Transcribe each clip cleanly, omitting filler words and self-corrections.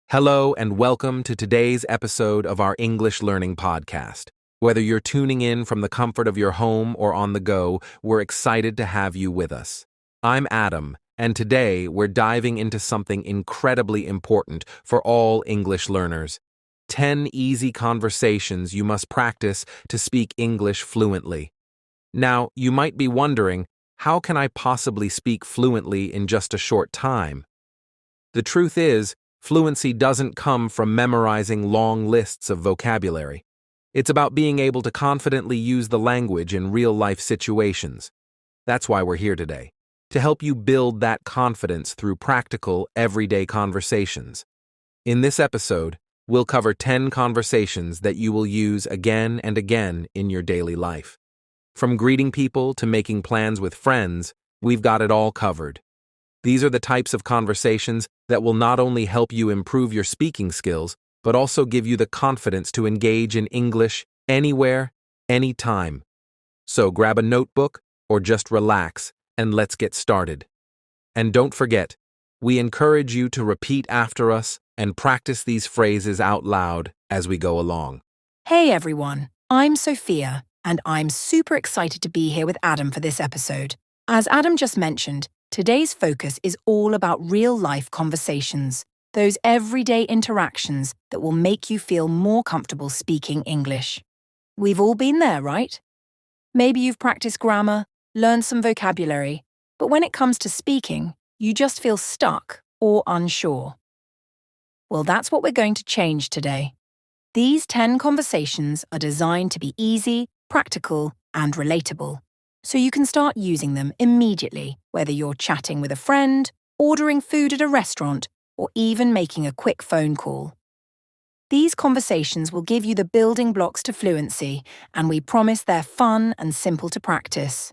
Hello and welcome to today's episode of our English Learning Podcast. Whether you're tuning in from the comfort of your home or on the go, we're excited to have you with us. I'm Adam, and today we're diving into something incredibly important for all English learners. 10 easy conversations you must practice to speak English fluently. Now, you might be wondering, how can I possibly speak fluently in just a short time? The truth is, fluency doesn't come from memorizing long lists of vocabulary. It's about being able to confidently use the language in real-life situations. That's why we're here today, to help you build that confidence through practical, everyday conversations. In this episode, we'll cover 10 conversations that you will use again and again in your daily life. From greeting people to making plans with friends, we've got it all covered. These are the types of conversations that will not only help you improve your speaking skills, but also give you the confidence to engage in English anywhere, anytime. So grab a notebook or just relax and let's get started. And don't forget, we encourage you to repeat after us and practice these phrases out loud as we go along. Hey everyone, I'm Sophia, and I'm super excited to be here with Adam for this episode. As Adam just mentioned, today's focus is all about real-life conversations, those everyday interactions that will make you feel more comfortable speaking English. We've all been there, right? Maybe you've practiced grammar, learned some vocabulary, but when it comes to speaking, you just feel stuck or unsure. Well, that's what we're going to change today. These 10 conversations are designed to be easy, practical, and relatable, so you can start using them immediately, whether you're chatting with a friend, ordering food at a restaurant, or even making a quick phone call. These conversations will give you the building blocks to fluency, and we promise they're fun and simple to practice.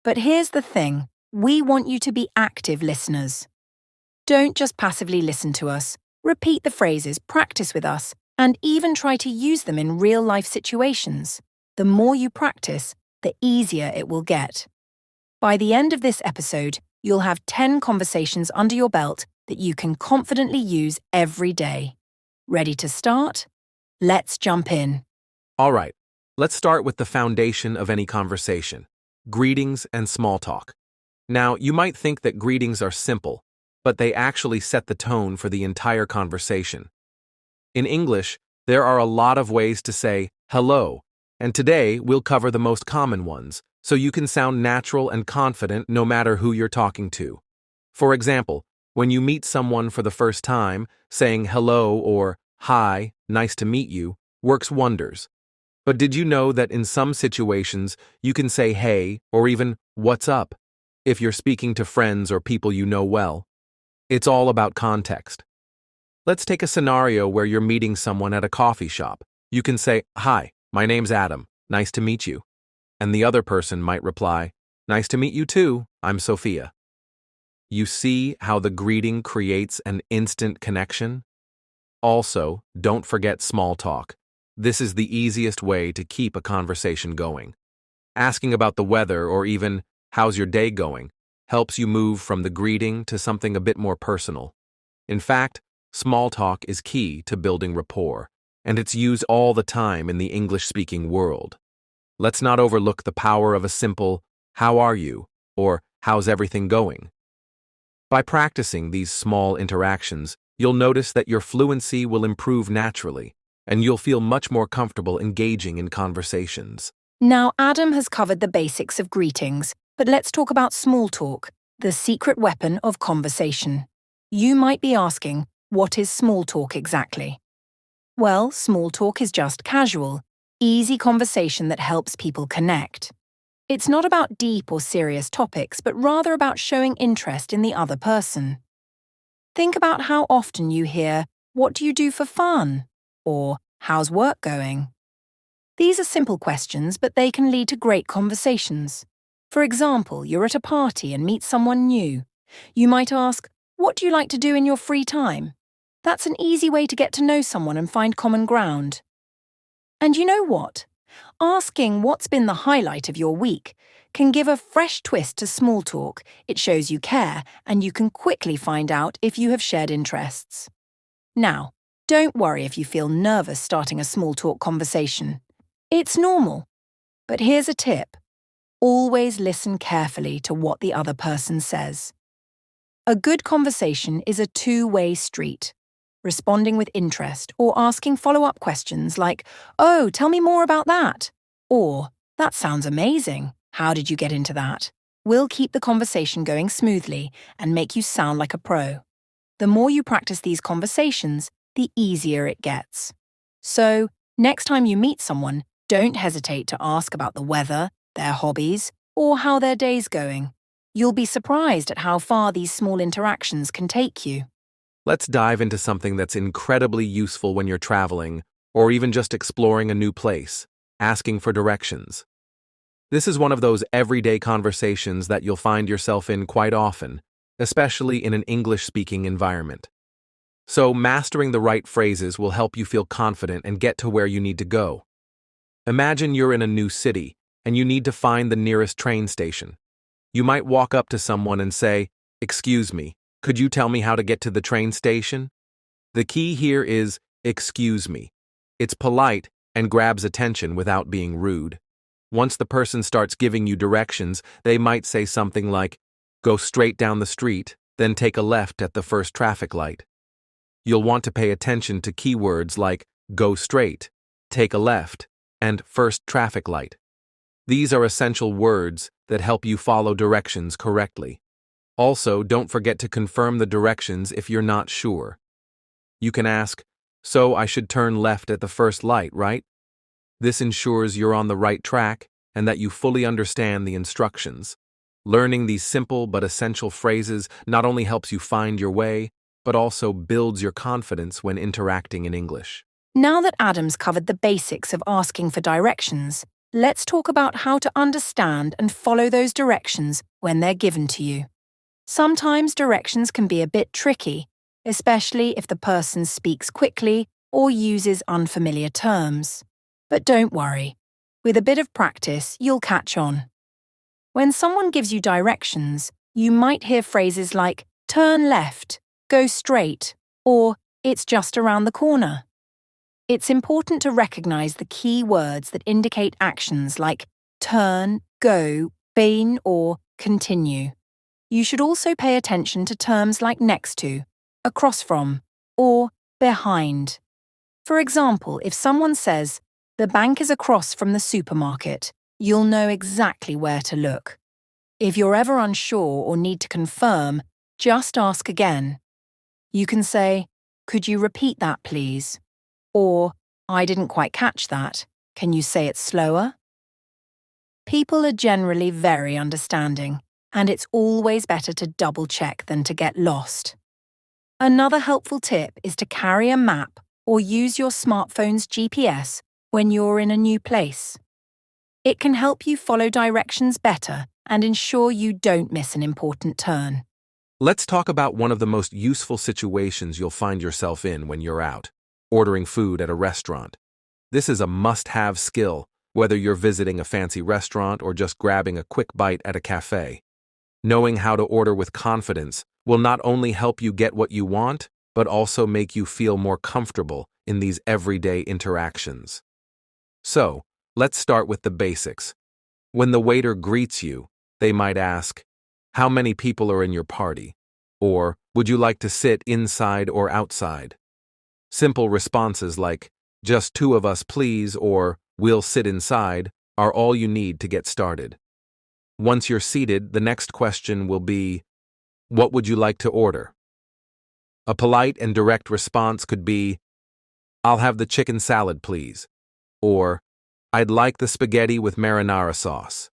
But here's the thing, we want you to be active listeners. Don't just passively listen to us, repeat the phrases, practice with us, and even try to use them in real-life situations. The more you practice, the easier it will get. By the end of this episode, you'll have 10 conversations under your belt that you can confidently use every day. Ready to start? Let's jump in. All right, let's start with the foundation of any conversation, greetings and small talk. Now, you might think that greetings are simple, but they actually set the tone for the entire conversation. In English, there are a lot of ways to say hello, and today we'll cover the most common ones, so you can sound natural and confident no matter who you're talking to. For example, when you meet someone for the first time, saying hello or hi, nice to meet you, works wonders. But did you know that in some situations you can say hey or even what's up if you're speaking to friends or people you know well? It's all about context. Let's take a scenario where you're meeting someone at a coffee shop. You can say, "Hi, my name's Adam. Nice to meet you." And the other person might reply, "Nice to meet you too. I'm Sophia." You see how the greeting creates an instant connection? Also, don't forget small talk. This is the easiest way to keep a conversation going. Asking about the weather or even, "How's your day going?" helps you move from the greeting to something a bit more personal. In fact, small talk is key to building rapport, and it's used all the time in the English-speaking world. Let's not overlook the power of a simple, "How are you?" or "How's everything going?" By practicing these small interactions, you'll notice that your fluency will improve naturally, and you'll feel much more comfortable engaging in conversations. Now, Adam has covered the basics of greetings, but let's talk about small talk, the secret weapon of conversation. You might be asking, what is small talk exactly? Well, small talk is just casual, easy conversation that helps people connect. It's not about deep or serious topics, but rather about showing interest in the other person. Think about how often you hear, "What do you do for fun?" or "How's work going?" These are simple questions, but they can lead to great conversations. For example, you're at a party and meet someone new. You might ask, "What do you like to do in your free time?" That's an easy way to get to know someone and find common ground. And you know what? Asking what's been the highlight of your week can give a fresh twist to small talk. It shows you care, and you can quickly find out if you have shared interests. Now, don't worry if you feel nervous starting a small talk conversation. It's normal. But here's a tip. Always listen carefully to what the other person says. A good conversation is a two-way street. Responding with interest or asking follow-up questions like, "Oh, tell me more about that," or "That sounds amazing. How did you get into that?" will keep the conversation going smoothly and make you sound like a pro. The more you practice these conversations, the easier it gets. So, next time you meet someone, don't hesitate to ask about the weather, their hobbies, or how their day's going. You'll be surprised at how far these small interactions can take you. Let's dive into something that's incredibly useful when you're traveling, or even just exploring a new place, asking for directions. This is one of those everyday conversations that you'll find yourself in quite often, especially in an English-speaking environment. So, mastering the right phrases will help you feel confident and get to where you need to go. Imagine you're in a new city, and you need to find the nearest train station. You might walk up to someone and say, "Excuse me, could you tell me how to get to the train station?" The key here is, "excuse me." It's polite and grabs attention without being rude. Once the person starts giving you directions, they might say something like, "Go straight down the street, then take a left at the first traffic light." You'll want to pay attention to keywords like "go straight," "take a left," and "first traffic light." These are essential words that help you follow directions correctly. Also, don't forget to confirm the directions if you're not sure. You can ask, "So I should turn left at the first light, right?" This ensures you're on the right track and that you fully understand the instructions. Learning these simple but essential phrases not only helps you find your way, but also builds your confidence when interacting in English. Now that Adam's covered the basics of asking for directions, let's talk about how to understand and follow those directions when they're given to you. Sometimes directions can be a bit tricky, especially if the person speaks quickly or uses unfamiliar terms. But don't worry. With a bit of practice, you'll catch on. When someone gives you directions, you might hear phrases like "turn left," "go straight," or "it's just around the corner." It's important to recognize the key words that indicate actions like turn, go, begin, or continue. You should also pay attention to terms like next to, across from, or behind. For example, if someone says, "The bank is across from the supermarket," you'll know exactly where to look. If you're ever unsure or need to confirm, just ask again. You can say, "Could you repeat that, please?" Or, "I didn't quite catch that. Can you say it slower?" People are generally very understanding, and it's always better to double-check than to get lost. Another helpful tip is to carry a map or use your smartphone's GPS when you're in a new place. It can help you follow directions better and ensure you don't miss an important turn. Let's talk about one of the most useful situations you'll find yourself in when you're out, ordering food at a restaurant. This is a must-have skill, whether you're visiting a fancy restaurant or just grabbing a quick bite at a cafe. Knowing how to order with confidence will not only help you get what you want, but also make you feel more comfortable in these everyday interactions. So, let's start with the basics. When the waiter greets you, they might ask, "How many people are in your party?" Or, "Would you like to sit inside or outside?" Simple responses like, "Just two of us, please," or "We'll sit inside," are all you need to get started. Once you're seated, the next question will be, "What would you like to order?" A polite and direct response could be, "I'll have the chicken salad, please," or "I'd like the spaghetti with marinara sauce."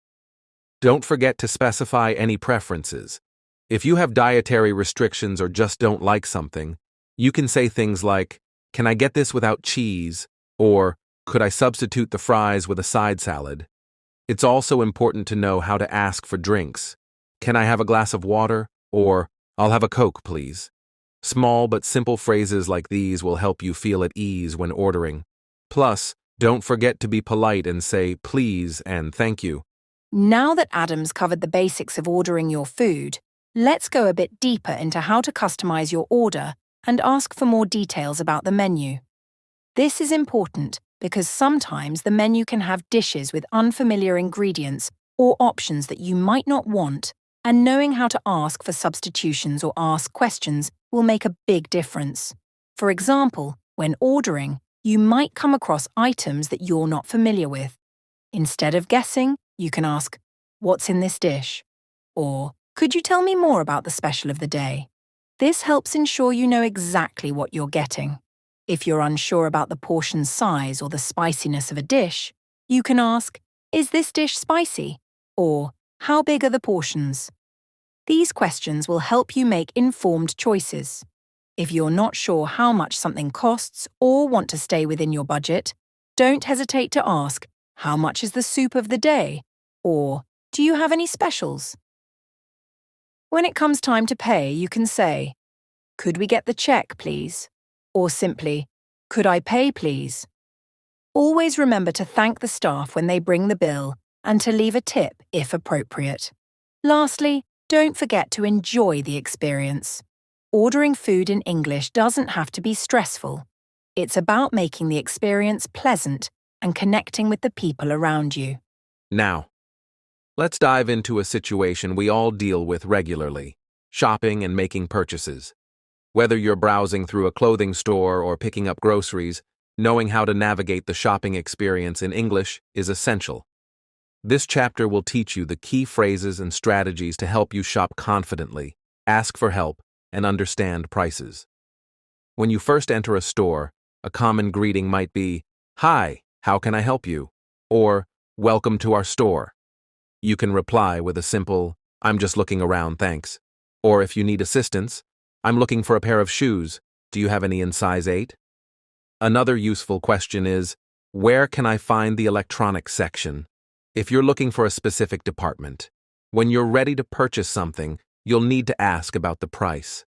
Don't forget to specify any preferences. If you have dietary restrictions or just don't like something, you can say things like, "Can I get this without cheese?" or "Could I substitute the fries with a side salad?" It's also important to know how to ask for drinks. "Can I have a glass of water?" or "I'll have a Coke, please." Small but simple phrases like these will help you feel at ease when ordering. Plus, don't forget to be polite and say please and thank you. Now that Adam's covered the basics of ordering your food, let's go a bit deeper into how to customize your order and ask for more details about the menu. This is important because sometimes the menu can have dishes with unfamiliar ingredients or options that you might not want, and knowing how to ask for substitutions or ask questions will make a big difference. For example, when ordering, you might come across items that you're not familiar with. Instead of guessing, you can ask, "What's in this dish?" Or, "Could you tell me more about the special of the day?" This helps ensure you know exactly what you're getting. If you're unsure about the portion size or the spiciness of a dish, you can ask, "Is this dish spicy?" Or, "How big are the portions?" These questions will help you make informed choices. If you're not sure how much something costs or want to stay within your budget, don't hesitate to ask, "How much is the soup of the day?" Or, "Do you have any specials?" When it comes time to pay, you can say, "Could we get the check, please?" Or simply, "Could I pay, please?" Always remember to thank the staff when they bring the bill and to leave a tip if appropriate. Lastly, don't forget to enjoy the experience. Ordering food in English doesn't have to be stressful. It's about making the experience pleasant and connecting with the people around you. Now, let's dive into a situation we all deal with regularly: shopping and making purchases. Whether you're browsing through a clothing store or picking up groceries, knowing how to navigate the shopping experience in English is essential. This chapter will teach you the key phrases and strategies to help you shop confidently, ask for help, and understand prices. When you first enter a store, a common greeting might be, "Hi, how can I help you?" Or, "Welcome to our store." You can reply with a simple, "I'm just looking around, thanks." Or if you need assistance, "I'm looking for a pair of shoes. Do you have any in size 8? Another useful question is, "Where can I find the electronics section?" If you're looking for a specific department. When you're ready to purchase something, you'll need to ask about the price.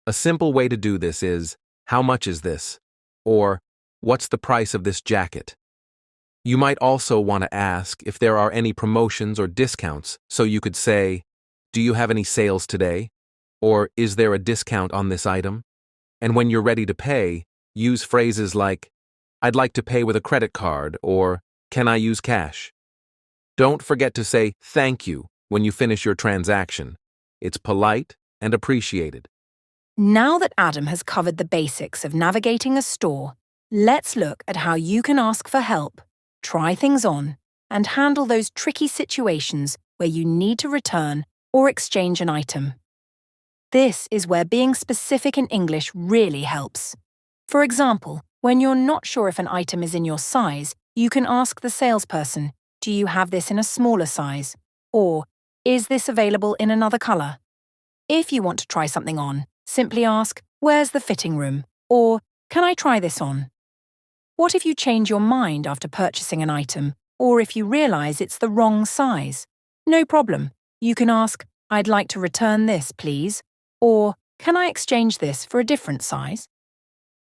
A simple way to do this is, "How much is this?" Or, "What's the price of this jacket?" You might also want to ask if there are any promotions or discounts, so you could say, "Do you have any sales today?" Or, "Is there a discount on this item?" And when you're ready to pay, use phrases like, "I'd like to pay with a credit card," or, "Can I use cash?" Don't forget to say "thank you" when you finish your transaction. It's polite and appreciated. Now that Adam has covered the basics of navigating a store, let's look at how you can ask for help, try things on, and handle those tricky situations where you need to return or exchange an item. This is where being specific in English really helps. For example, when you're not sure if an item is in your size, you can ask the salesperson, "Do you have this in a smaller size?" Or, "Is this available in another color?" If you want to try something on, simply ask, "Where's the fitting room?" Or, "Can I try this on?" What if you change your mind after purchasing an item, or if you realize it's the wrong size? No problem. You can ask, "I'd like to return this, please." Or, "Can I exchange this for a different size?"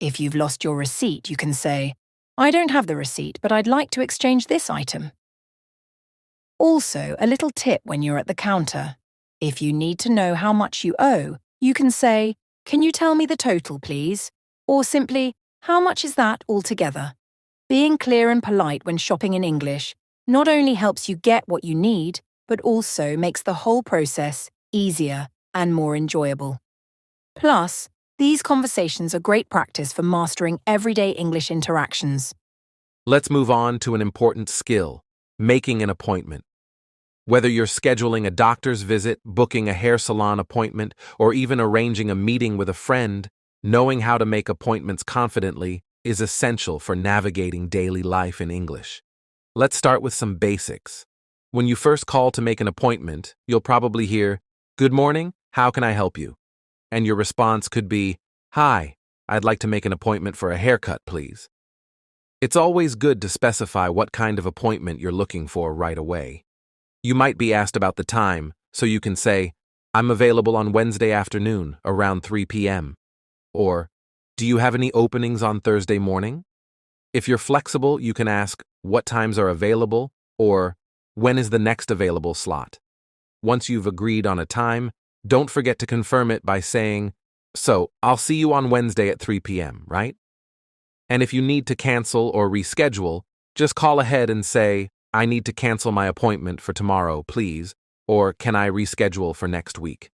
If you've lost your receipt, you can say, "I don't have the receipt, but I'd like to exchange this item." Also, a little tip when you're at the counter. If you need to know how much you owe, you can say, "Can you tell me the total, please?" Or simply, "How much is that altogether?" Being clear and polite when shopping in English not only helps you get what you need, but also makes the whole process easier and more enjoyable. Plus, these conversations are great practice for mastering everyday English interactions. Let's move on to an important skill: making an appointment. Whether you're scheduling a doctor's visit, booking a hair salon appointment, or even arranging a meeting with a friend, knowing how to make appointments confidently is essential for navigating daily life in English. Let's start with some basics. When you first call to make an appointment, you'll probably hear, "Good morning, how can I help you?" And your response could be, "Hi, I'd like to make an appointment for a haircut, please." It's always good to specify what kind of appointment you're looking for right away. You might be asked about the time, so you can say, "I'm available on Wednesday afternoon, around 3 p.m. Or, "Do you have any openings on Thursday morning?" If you're flexible, you can ask, "What times are available?" Or, "When is the next available slot?" Once you've agreed on a time, don't forget to confirm it by saying, So, I'll see you on Wednesday at 3 p.m., right? And if you need to cancel or reschedule, just call ahead and say, I need to cancel my appointment for tomorrow, please, or can I reschedule for next week?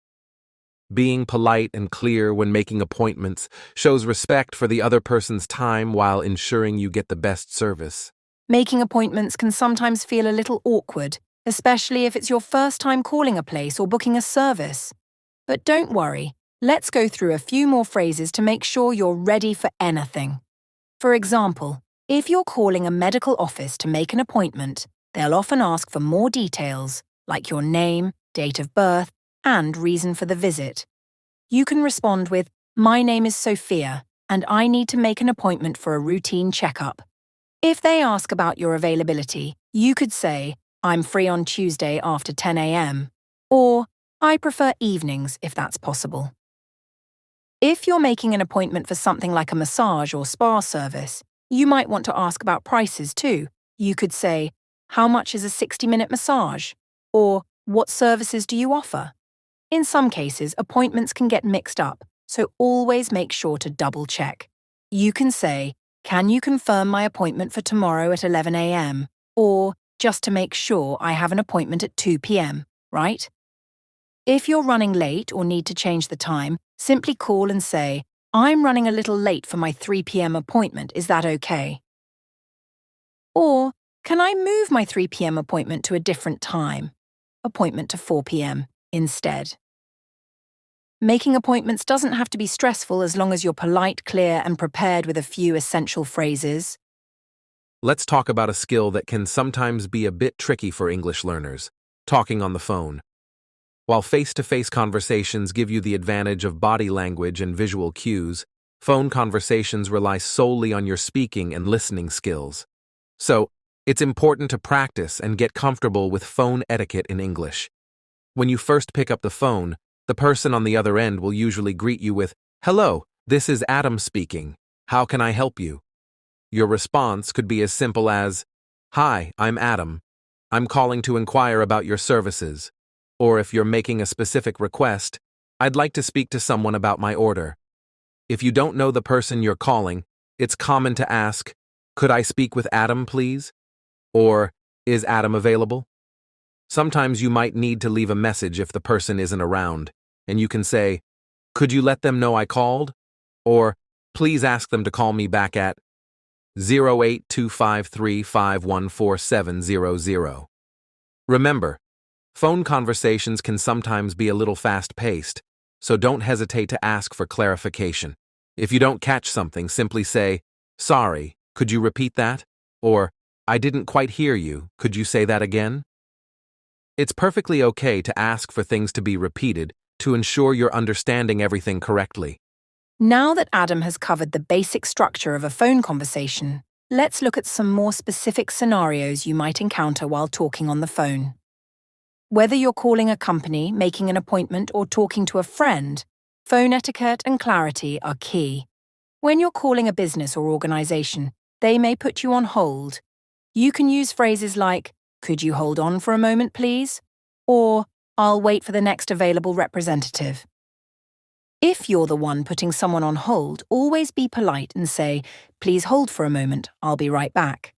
Being polite and clear when making appointments shows respect for the other person's time while ensuring you get the best service. Making appointments can sometimes feel a little awkward, especially if it's your first time calling a place or booking a service. But don't worry, let's go through a few more phrases to make sure you're ready for anything. For example, if you're calling a medical office to make an appointment, they'll often ask for more details, like your name, date of birth, and reason for the visit. You can respond with, My name is Sophia, and I need to make an appointment for a routine checkup. If they ask about your availability, you could say, I'm free on Tuesday after 10 a.m., or I prefer evenings if that's possible. If you're making an appointment for something like a massage or spa service, you might want to ask about prices too. You could say, How much is a 60-minute massage? Or, What services do you offer? In some cases, appointments can get mixed up, so always make sure to double-check. You can say, Can you confirm my appointment for tomorrow at 11 a.m.? Or, just to make sure I have an appointment at 2 p.m., right? If you're running late or need to change the time, simply call and say, I'm running a little late for my 3 p.m. appointment, is that okay? Or, can I move my 3 p.m. appointment to a different time? Appointment to 4 p.m. instead. Making appointments doesn't have to be stressful as long as you're polite, clear, and prepared with a few essential phrases. Let's talk about a skill that can sometimes be a bit tricky for English learners, talking on the phone. While face-to-face conversations give you the advantage of body language and visual cues, phone conversations rely solely on your speaking and listening skills. So, it's important to practice and get comfortable with phone etiquette in English. When you first pick up the phone, the person on the other end will usually greet you with, Hello, this is Adam speaking. How can I help you? Your response could be as simple as, Hi, I'm Adam. I'm calling to inquire about your services. Or if you're making a specific request, I'd like to speak to someone about my order. If you don't know the person you're calling, it's common to ask, Could I speak with Adam, please? Or, Is Adam available? Sometimes you might need to leave a message if the person isn't around, and you can say, Could you let them know I called? Or, Please ask them to call me back at 08253514700. Remember, phone conversations can sometimes be a little fast-paced, so don't hesitate to ask for clarification. If you don't catch something, simply say, Sorry, could you repeat that? Or, I didn't quite hear you, could you say that again? It's perfectly okay to ask for things to be repeated to ensure you're understanding everything correctly. Now that Adam has covered the basic structure of a phone conversation, let's look at some more specific scenarios you might encounter while talking on the phone. Whether you're calling a company, making an appointment, or talking to a friend, phone etiquette and clarity are key. When you're calling a business or organization, they may put you on hold. You can use phrases like, Could you hold on for a moment, please? Or, I'll wait for the next available representative. If you're the one putting someone on hold, always be polite and say, Please hold for a moment, I'll be right back.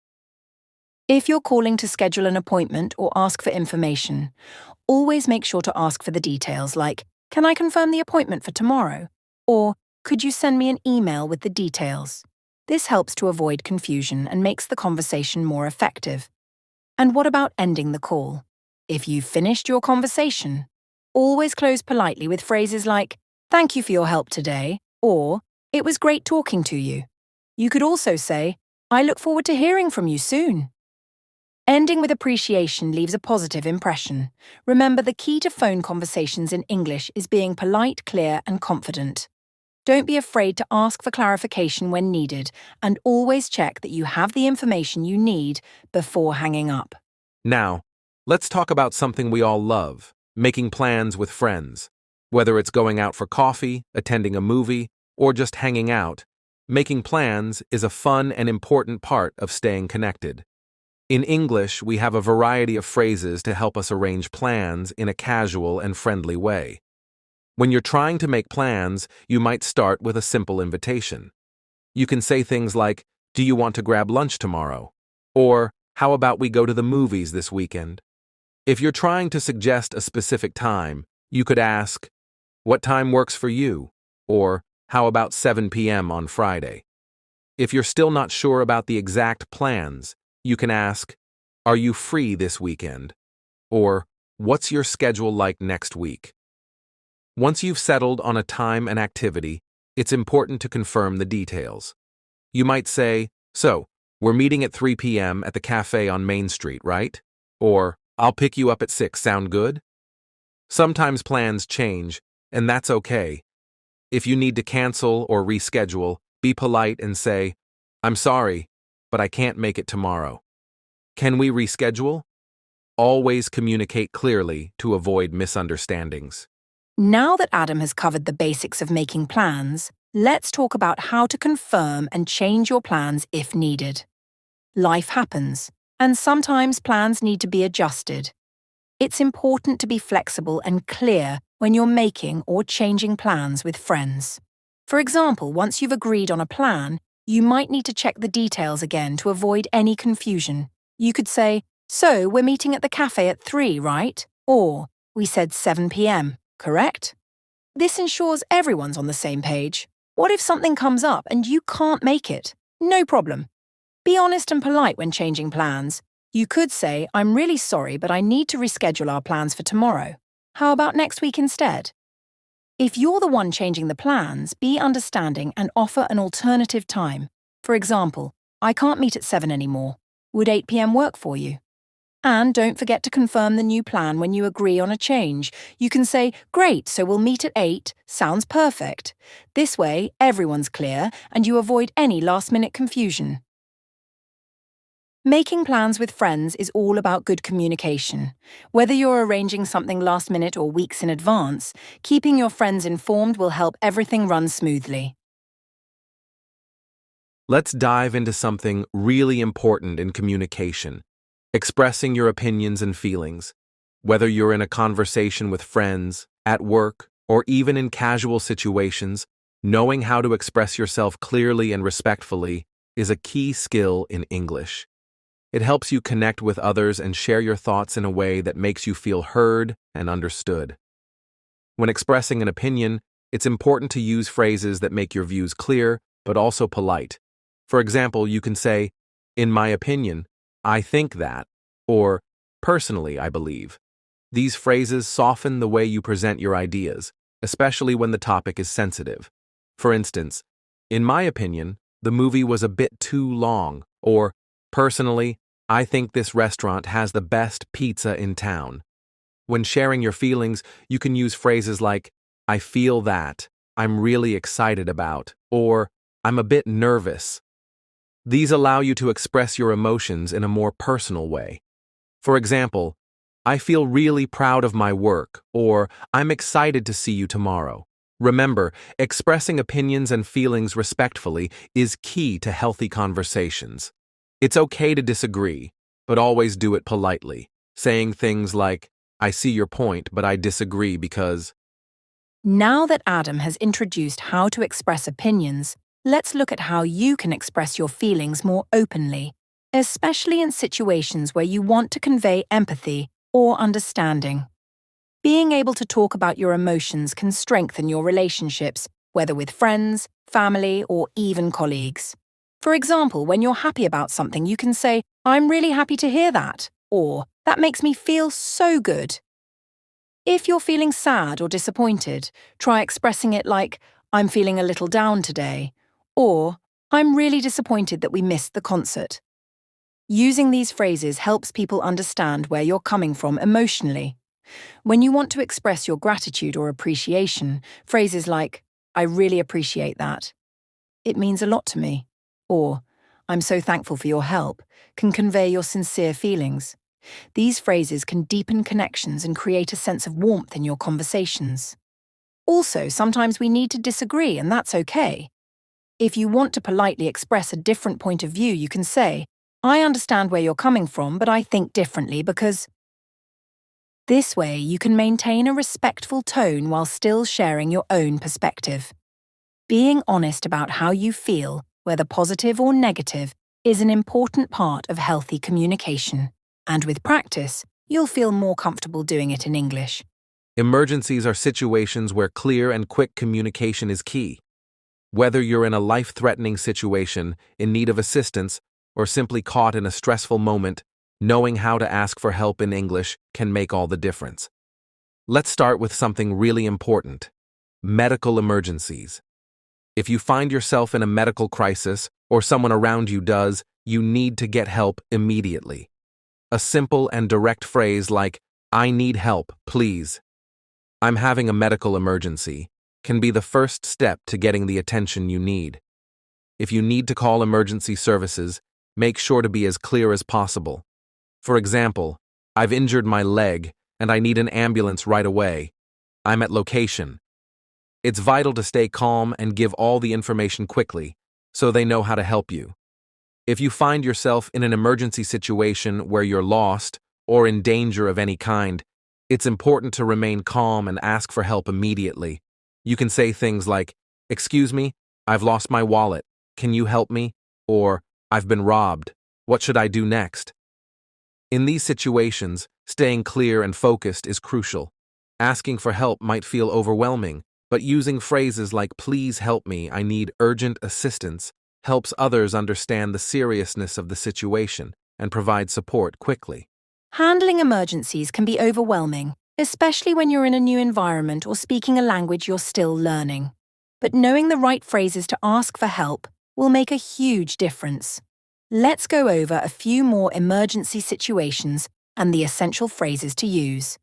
If you're calling to schedule an appointment or ask for information, always make sure to ask for the details like, Can I confirm the appointment for tomorrow? Or, Could you send me an email with the details? This helps to avoid confusion and makes the conversation more effective. And what about ending the call? If you've finished your conversation, always close politely with phrases like, Thank you for your help today, or It was great talking to you. You could also say, I look forward to hearing from you soon. Ending with appreciation leaves a positive impression. Remember, the key to phone conversations in English is being polite, clear, and confident. Don't be afraid to ask for clarification when needed, and always check that you have the information you need before hanging up. Now, let's talk about something we all love, making plans with friends. Whether it's going out for coffee, attending a movie, or just hanging out, making plans is a fun and important part of staying connected. In English, we have a variety of phrases to help us arrange plans in a casual and friendly way. When you're trying to make plans, you might start with a simple invitation. You can say things like, "Do you want to grab lunch tomorrow?" Or, "How about we go to the movies this weekend?" If you're trying to suggest a specific time, you could ask, "What time works for you?" Or, "How about 7 p.m. on Friday?" If you're still not sure about the exact plans, you can ask, "Are you free this weekend?" Or, "What's your schedule like next week?" Once you've settled on a time and activity, it's important to confirm the details. You might say, "So, we're meeting at 3 p.m. at the cafe on Main Street, right?" Or, "I'll pick you up at 6, sound good?" Sometimes plans change, and that's okay. If you need to cancel or reschedule, be polite and say, "I'm sorry, but I can't make it tomorrow. Can we reschedule?" Always communicate clearly to avoid misunderstandings. Now that Adam has covered the basics of making plans, let's talk about how to confirm and change your plans if needed. Life happens, and sometimes plans need to be adjusted. It's important to be flexible and clear when you're making or changing plans with friends. For example, once you've agreed on a plan, you might need to check the details again to avoid any confusion. You could say, "So, we're meeting at the cafe at 3, right?" Or, "We said 7 p.m., correct?" This ensures everyone's on the same page. What if something comes up and you can't make it? No problem. Be honest and polite when changing plans. You could say, "I'm really sorry, but I need to reschedule our plans for tomorrow. How about next week instead?" If you're the one changing the plans, be understanding and offer an alternative time. For example, "I can't meet at 7 anymore. Would 8 p.m. work for you?" And don't forget to confirm the new plan when you agree on a change. You can say, "Great, so we'll meet at 8. Sounds perfect." This way, everyone's clear and you avoid any last-minute confusion. Making plans with friends is all about good communication. Whether you're arranging something last minute or weeks in advance, keeping your friends informed will help everything run smoothly. Let's dive into something really important in communication: expressing your opinions and feelings. Whether you're in a conversation with friends, at work, or even in casual situations, knowing how to express yourself clearly and respectfully is a key skill in English. It helps you connect with others and share your thoughts in a way that makes you feel heard and understood. When expressing an opinion, it's important to use phrases that make your views clear, but also polite. For example, you can say, "In my opinion, I think that," or "Personally, I believe." These phrases soften the way you present your ideas, especially when the topic is sensitive. For instance, "In my opinion, the movie was a bit too long," or "Personally, I think this restaurant has the best pizza in town." When sharing your feelings, you can use phrases like, "I feel that," "I'm really excited about," or "I'm a bit nervous." These allow you to express your emotions in a more personal way. For example, "I feel really proud of my work," or "I'm excited to see you tomorrow." Remember, expressing opinions and feelings respectfully is key to healthy conversations. It's okay to disagree, but always do it politely, saying things like, "I see your point, but I disagree because..." Now that Adam has introduced how to express opinions, let's look at how you can express your feelings more openly, especially in situations where you want to convey empathy or understanding. Being able to talk about your emotions can strengthen your relationships, whether with friends, family, or even colleagues. For example, when you're happy about something, you can say, "I'm really happy to hear that," or "That makes me feel so good." If you're feeling sad or disappointed, try expressing it like, "I'm feeling a little down today," or "I'm really disappointed that we missed the concert." Using these phrases helps people understand where you're coming from emotionally. When you want to express your gratitude or appreciation, phrases like, "I really appreciate that," "It means a lot to me," or "I'm so thankful for your help," can convey your sincere feelings. These phrases can deepen connections and create a sense of warmth in your conversations. Also, sometimes we need to disagree, and that's okay. If you want to politely express a different point of view, you can say, "I understand where you're coming from, but I think differently because..." This way, you can maintain a respectful tone while still sharing your own perspective. Being honest about how you feel, whether positive or negative, is an important part of healthy communication. And with practice, you'll feel more comfortable doing it in English. Emergencies are situations where clear and quick communication is key. Whether you're in a life-threatening situation, in need of assistance, or simply caught in a stressful moment, knowing how to ask for help in English can make all the difference. Let's start with something really important: medical emergencies. If you find yourself in a medical crisis, or someone around you does, you need to get help immediately. A simple and direct phrase like, "I need help, please. I'm having a medical emergency," can be the first step to getting the attention you need. If you need to call emergency services, make sure to be as clear as possible. For example, "I've injured my leg and I need an ambulance right away. I'm at location." It's vital to stay calm and give all the information quickly, so they know how to help you. If you find yourself in an emergency situation where you're lost or in danger of any kind, it's important to remain calm and ask for help immediately. You can say things like, "Excuse me, I've lost my wallet. Can you help me?" Or, "I've been robbed. What should I do next?" In these situations, staying clear and focused is crucial. Asking for help might feel overwhelming, but using phrases like, "Please help me, I need urgent assistance," helps others understand the seriousness of the situation and provide support quickly. Handling emergencies can be overwhelming, especially when you're in a new environment or speaking a language you're still learning. But knowing the right phrases to ask for help will make a huge difference. Let's go over a few more emergency situations and the essential phrases to use.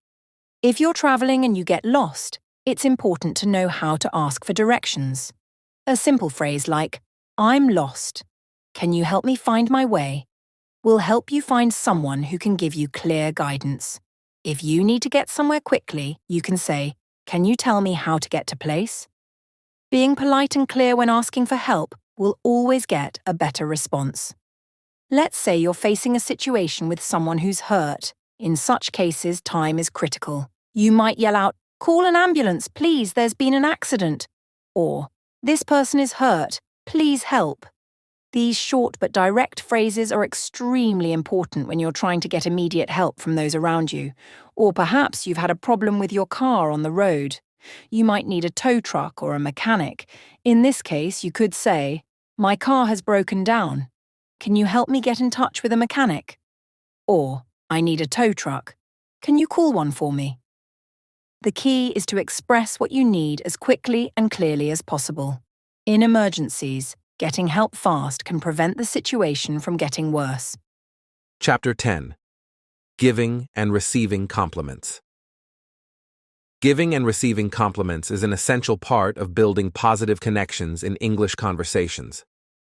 If you're traveling and you get lost, it's important to know how to ask for directions. A simple phrase like, "I'm lost. Can you help me find my way?" will help you find someone who can give you clear guidance. If you need to get somewhere quickly, you can say, "Can you tell me how to get to place?" Being polite and clear when asking for help will always get a better response. Let's say you're facing a situation with someone who's hurt. In such cases, time is critical. You might yell out, "Call an ambulance, please, there's been an accident." Or, "This person is hurt, please help." These short but direct phrases are extremely important when you're trying to get immediate help from those around you. Or perhaps you've had a problem with your car on the road. You might need a tow truck or a mechanic. In this case, you could say, "My car has broken down. Can you help me get in touch with a mechanic?" Or, "I need a tow truck. Can you call one for me?" The key is to express what you need as quickly and clearly as possible. In emergencies, getting help fast can prevent the situation from getting worse. Chapter 10. Giving and Receiving Compliments. Giving and receiving compliments is an essential part of building positive connections in English conversations.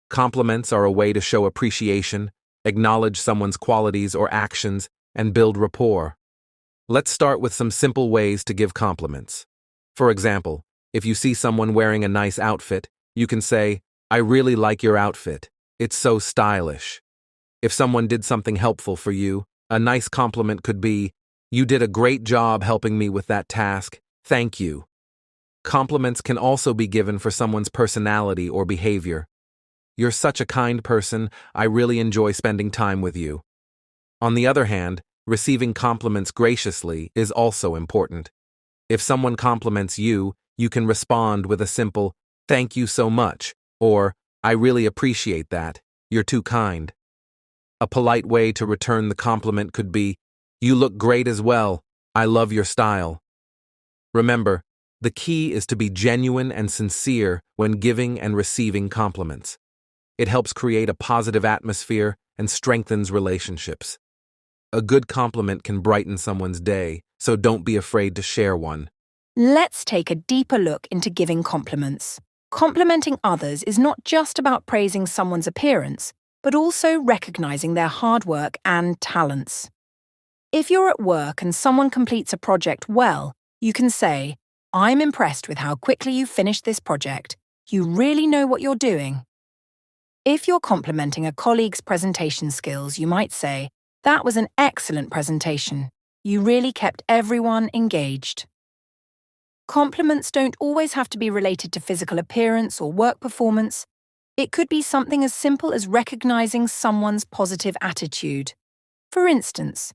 Compliments are a way to show appreciation, acknowledge someone's qualities or actions, and build rapport. Let's start with some simple ways to give compliments. For example, if you see someone wearing a nice outfit, you can say, "I really like your outfit. It's so stylish." If someone did something helpful for you, a nice compliment could be, "You did a great job helping me with that task. Thank you." Compliments can also be given for someone's personality or behavior. "You're such a kind person. I really enjoy spending time with you." On the other hand, receiving compliments graciously is also important. If someone compliments you, you can respond with a simple, "Thank you so much," or, "I really appreciate that. You're too kind." A polite way to return the compliment could be, "You look great as well. I love your style." Remember, the key is to be genuine and sincere when giving and receiving compliments. It helps create a positive atmosphere and strengthens relationships. A good compliment can brighten someone's day, so don't be afraid to share one. Let's take a deeper look into giving compliments. Complimenting others is not just about praising someone's appearance, but also recognizing their hard work and talents. If you're at work and someone completes a project well, you can say, "I'm impressed with how quickly you finished this project. You really know what you're doing." If you're complimenting a colleague's presentation skills, you might say, "That was an excellent presentation. You really kept everyone engaged. Compliments don't always have to be related to physical appearance or work performance. It could be something as simple as recognizing someone's positive attitude. For instance,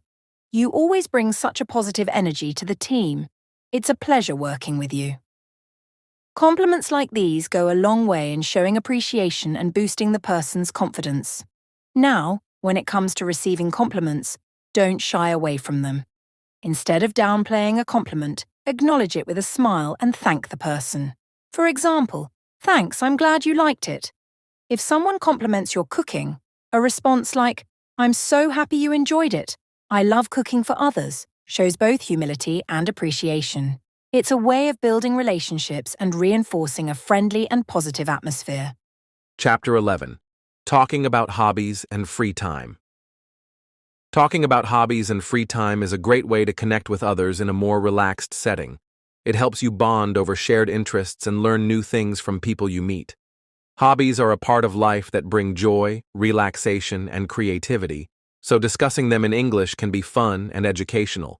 "You always bring such a positive energy to the team. It's a pleasure working with you." Compliments like these go a long way in showing appreciation and boosting the person's confidence. Now, when it comes to receiving compliments, don't shy away from them. Instead of downplaying a compliment, acknowledge it with a smile and thank the person. For example, "Thanks, I'm glad you liked it." If someone compliments your cooking, a response like, "I'm so happy you enjoyed it. I love cooking for others," shows both humility and appreciation. It's a way of building relationships and reinforcing a friendly and positive atmosphere. Chapter 11. Talking about hobbies and free time. Talking about hobbies and free time is a great way to connect with others in a more relaxed setting. It helps you bond over shared interests and learn new things from people you meet. Hobbies are a part of life that bring joy, relaxation, and creativity, so discussing them in English can be fun and educational.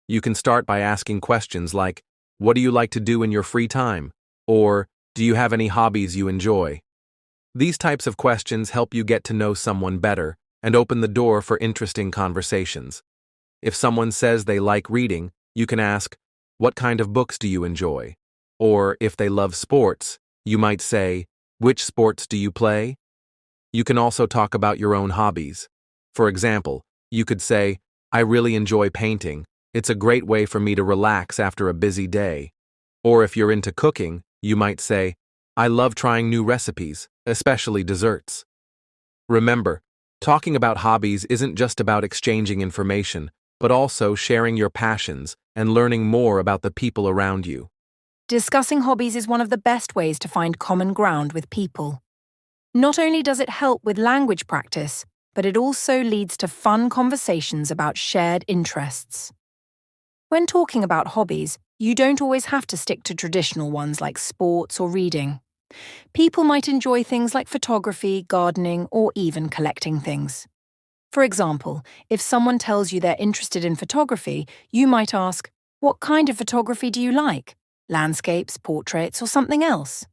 You can start by asking questions like, "What do you like to do in your free time?" Or, "Do you have any hobbies you enjoy?" These types of questions help you get to know someone better and open the door for interesting conversations. If someone says they like reading, you can ask, "What kind of books do you enjoy?" Or, if they love sports, you might say, "Which sports do you play?" You can also talk about your own hobbies. For example, you could say, "I really enjoy painting. It's a great way for me to relax after a busy day." Or if you're into cooking, you might say, "I love trying new recipes, especially desserts." Remember, talking about hobbies isn't just about exchanging information, but also sharing your passions and learning more about the people around you. Discussing hobbies is one of the best ways to find common ground with people. Not only does it help with language practice, but it also leads to fun conversations about shared interests. When talking about hobbies, you don't always have to stick to traditional ones like sports or reading. People might enjoy things like photography, gardening, or even collecting things. For example, if someone tells you they're interested in photography, you might ask, "What kind of photography do you like? Landscapes, portraits, or something else?"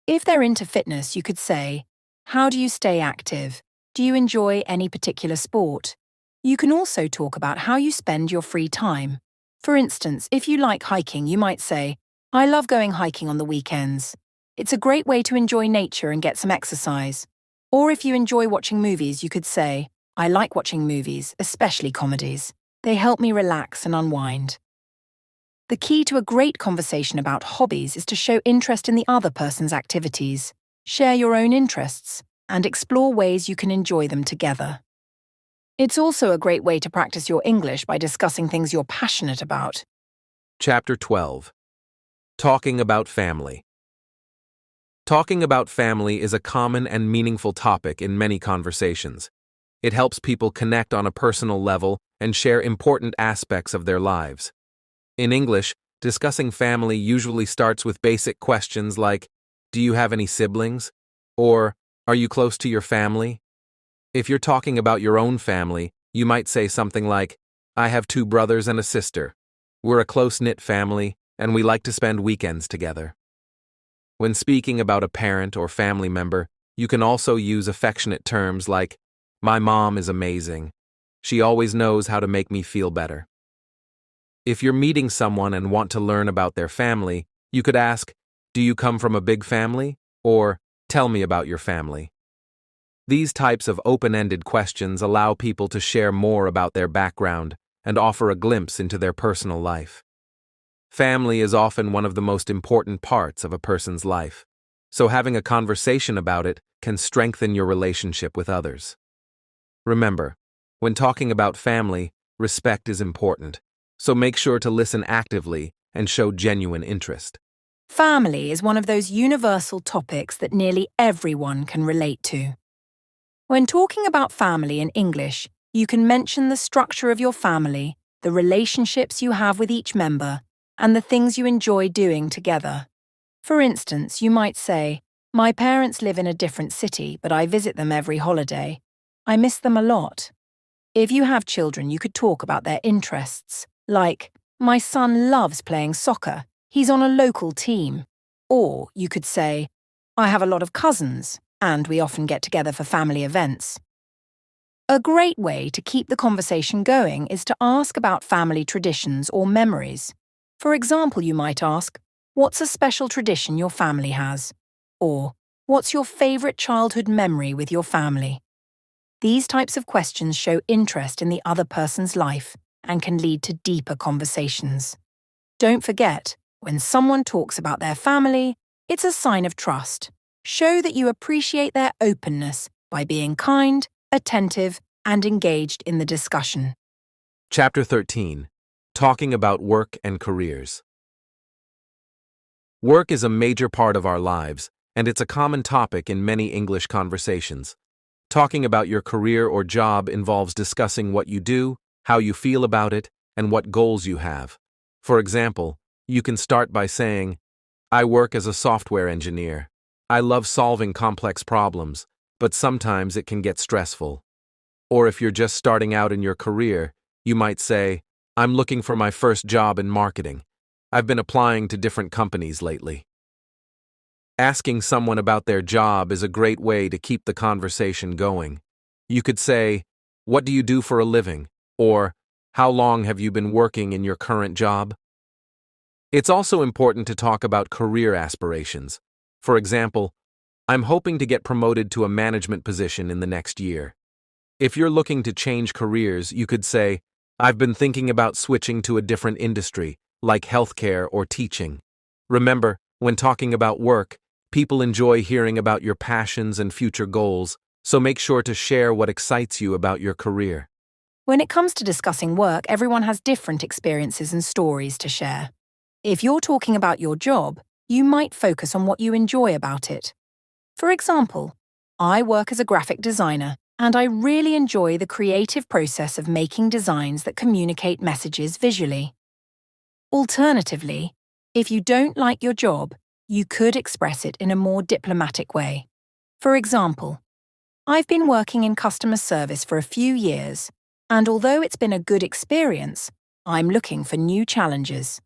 If they're into fitness, you could say, "How do you stay active? Do you enjoy any particular sport?" You can also talk about how you spend your free time. For instance, if you like hiking, you might say, "I love going hiking on the weekends. It's a great way to enjoy nature and get some exercise." Or if you enjoy watching movies, you could say, "I like watching movies, especially comedies. They help me relax and unwind." The key to a great conversation about hobbies is to show interest in the other person's activities, share your own interests, and explore ways you can enjoy them together. It's also a great way to practice your English by discussing things you're passionate about. Chapter 12. Talking about family. Talking about family is a common and meaningful topic in many conversations. It helps people connect on a personal level and share important aspects of their lives. In English, discussing family usually starts with basic questions like, "Do you have any siblings?" Or, "Are you close to your family?" If you're talking about your own family, you might say something like, "I have 2 brothers and a sister. We're a close-knit family, and we like to spend weekends together." When speaking about a parent or family member, you can also use affectionate terms like, "My mom is amazing. She always knows how to make me feel better." If you're meeting someone and want to learn about their family, you could ask, "Do you come from a big family?" Or, "Tell me about your family." These types of open-ended questions allow people to share more about their background and offer a glimpse into their personal life. Family is often one of the most important parts of a person's life, so having a conversation about it can strengthen your relationship with others. Remember, when talking about family, respect is important, so make sure to listen actively and show genuine interest. Family is one of those universal topics that nearly everyone can relate to. When talking about family in English, you can mention the structure of your family, the relationships you have with each member, and the things you enjoy doing together. For instance, you might say, "My parents live in a different city, but I visit them every holiday. I miss them a lot." If you have children, you could talk about their interests. Like, my son loves playing soccer. He's on a local team. Or you could say, I have a lot of cousins, and we often get together for family events. A great way to keep the conversation going is to ask about family traditions or memories. For example, you might ask, what's a special tradition your family has? Or, what's your favorite childhood memory with your family? These types of questions show interest in the other person's life and can lead to deeper conversations. Don't forget, when someone talks about their family, it's a sign of trust. Show that you appreciate their openness by being kind, attentive, and engaged in the discussion. Chapter 13. Talking about work and careers. Work is a major part of our lives, and it's a common topic in many English conversations. Talking about your career or job involves discussing what you do, how you feel about it, and what goals you have. For example, you can start by saying, I work as a software engineer. I love solving complex problems, but sometimes it can get stressful. Or if you're just starting out in your career, you might say, I'm looking for my first job in marketing. I've been applying to different companies lately. Asking someone about their job is a great way to keep the conversation going. You could say, what do you do for a living? Or, how long have you been working in your current job? It's also important to talk about career aspirations. For example, I'm hoping to get promoted to a management position in the next year. If you're looking to change careers, you could say, I've been thinking about switching to a different industry, like healthcare or teaching. Remember, when talking about work, people enjoy hearing about your passions and future goals, so make sure to share what excites you about your career. When it comes to discussing work, everyone has different experiences and stories to share. If you're talking about your job, you might focus on what you enjoy about it. For example, I work as a graphic designer, and I really enjoy the creative process of making designs that communicate messages visually. Alternatively, if you don't like your job, you could express it in a more diplomatic way. For example, I've been working in customer service for a few years, and although it's been a good experience, I'm looking for new challenges.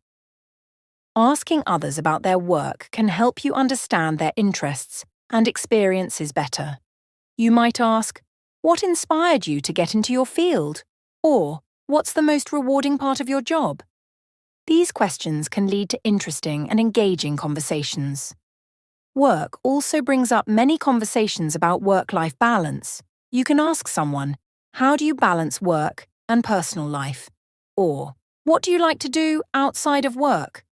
Asking others about their work can help you understand their interests and experiences better. You might ask, what inspired you to get into your field? Or, what's the most rewarding part of your job? These questions can lead to interesting and engaging conversations. Work also brings up many conversations about work-life balance. You can ask someone, how do you balance work and personal life? Or, what do you like to do outside of work?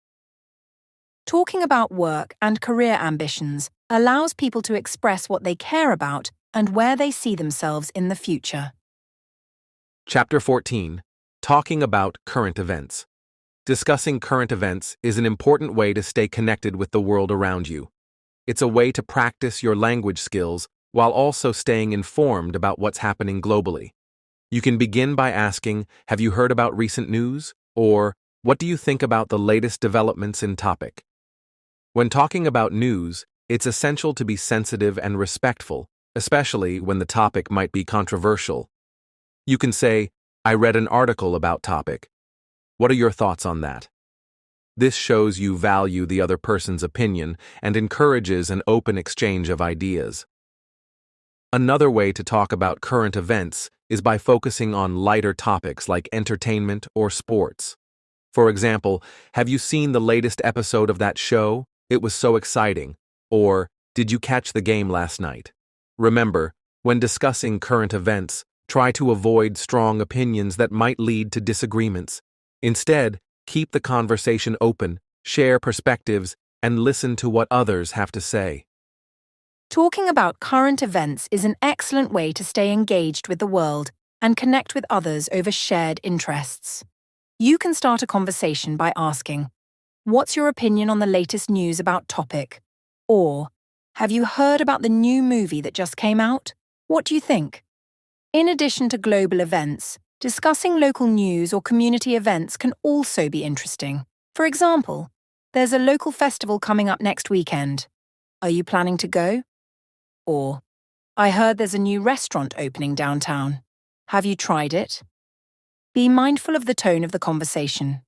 Talking about work and career ambitions allows people to express what they care about and where they see themselves in the future. Chapter 14. Talking about current events. Discussing current events is an important way to stay connected with the world around you. It's a way to practice your language skills while also staying informed about what's happening globally. You can begin by asking, have you heard about recent news? Or, what do you think about the latest developments in topic? When talking about news, it's essential to be sensitive and respectful, especially when the topic might be controversial. You can say, I read an article about topic. What are your thoughts on that? This shows you value the other person's opinion and encourages an open exchange of ideas. Another way to talk about current events is by focusing on lighter topics like entertainment or sports. For example, have you seen the latest episode of that show? It was so exciting. Or, did you catch the game last night? Remember, when discussing current events, try to avoid strong opinions that might lead to disagreements. Instead, keep the conversation open, share perspectives, and listen to what others have to say. Talking about current events is an excellent way to stay engaged with the world and connect with others over shared interests. You can start a conversation by asking, what's your opinion on the latest news about topic? Or, have you heard about the new movie that just came out? What do you think? In addition to global events, discussing local news or community events can also be interesting. For example, there's a local festival coming up next weekend. Are you planning to go? Or, I heard there's a new restaurant opening downtown. Have you tried it? Be mindful of the tone of the conversation.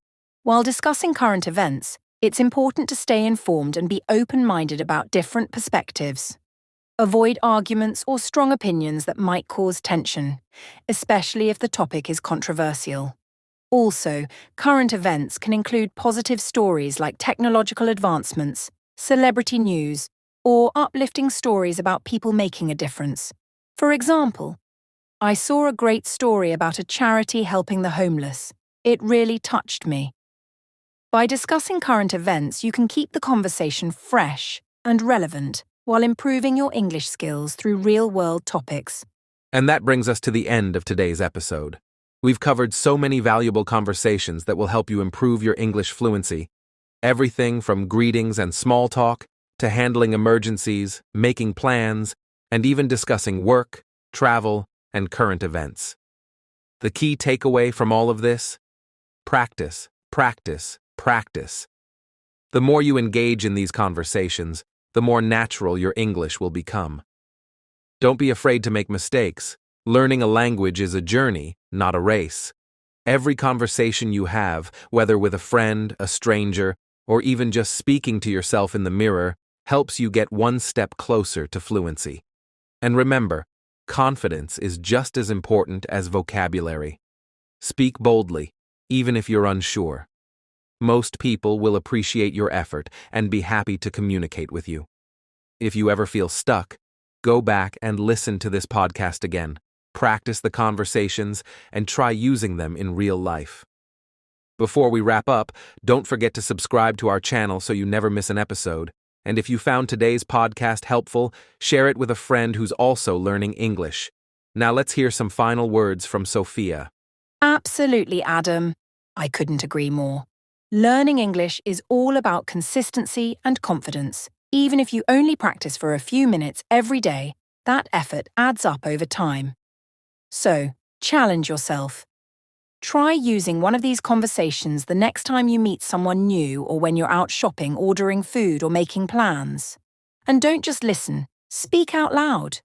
While discussing current events, it's important to stay informed and be open-minded about different perspectives. Avoid arguments or strong opinions that might cause tension, especially if the topic is controversial. Also, current events can include positive stories like technological advancements, celebrity news, or uplifting stories about people making a difference. For example, I saw a great story about a charity helping the homeless. It really touched me. By discussing current events, you can keep the conversation fresh and relevant while improving your English skills through real-world topics. And that brings us to the end of today's episode. We've covered so many valuable conversations that will help you improve your English fluency. Everything from greetings and small talk to handling emergencies, making plans, and even discussing work, travel, and current events. The key takeaway from all of this? Practice, practice, practice. The more you engage in these conversations, the more natural your English will become. Don't be afraid to make mistakes. Learning a language is a journey, not a race. Every conversation you have, whether with a friend, a stranger, or even just speaking to yourself in the mirror, helps you get one step closer to fluency. And remember, confidence is just as important as vocabulary. Speak boldly, even if you're unsure. Most people will appreciate your effort and be happy to communicate with you. If you ever feel stuck, go back and listen to this podcast again. Practice the conversations and try using them in real life. Before we wrap up, don't forget to subscribe to our channel so you never miss an episode. And if you found today's podcast helpful, share it with a friend who's also learning English. Now let's hear some final words from Sophia. Absolutely, Adam. I couldn't agree more. Learning English is all about consistency and confidence. Even if you only practice for a few minutes every day, that effort adds up over time. So, challenge yourself. Try using one of these conversations the next time you meet someone new or when you're out shopping, ordering food, or making plans. And don't just listen, speak out loud.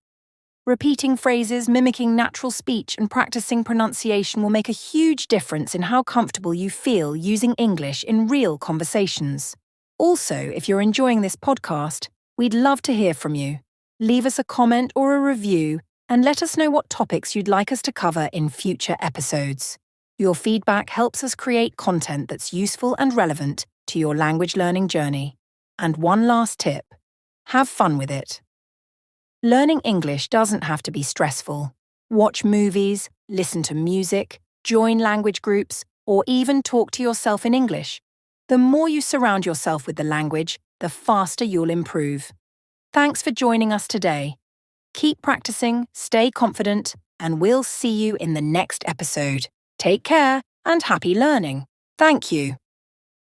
Repeating phrases, mimicking natural speech, and practicing pronunciation will make a huge difference in how comfortable you feel using English in real conversations. Also, if you're enjoying this podcast, we'd love to hear from you. Leave us a comment or a review and let us know what topics you'd like us to cover in future episodes. Your feedback helps us create content that's useful and relevant to your language learning journey. And one last tip: have fun with it. Learning English doesn't have to be stressful. Watch movies, listen to music, join language groups, or even talk to yourself in English. The more you surround yourself with the language, the faster you'll improve. Thanks for joining us today. Keep practicing, stay confident, and we'll see you in the next episode. Take care and happy learning. Thank you.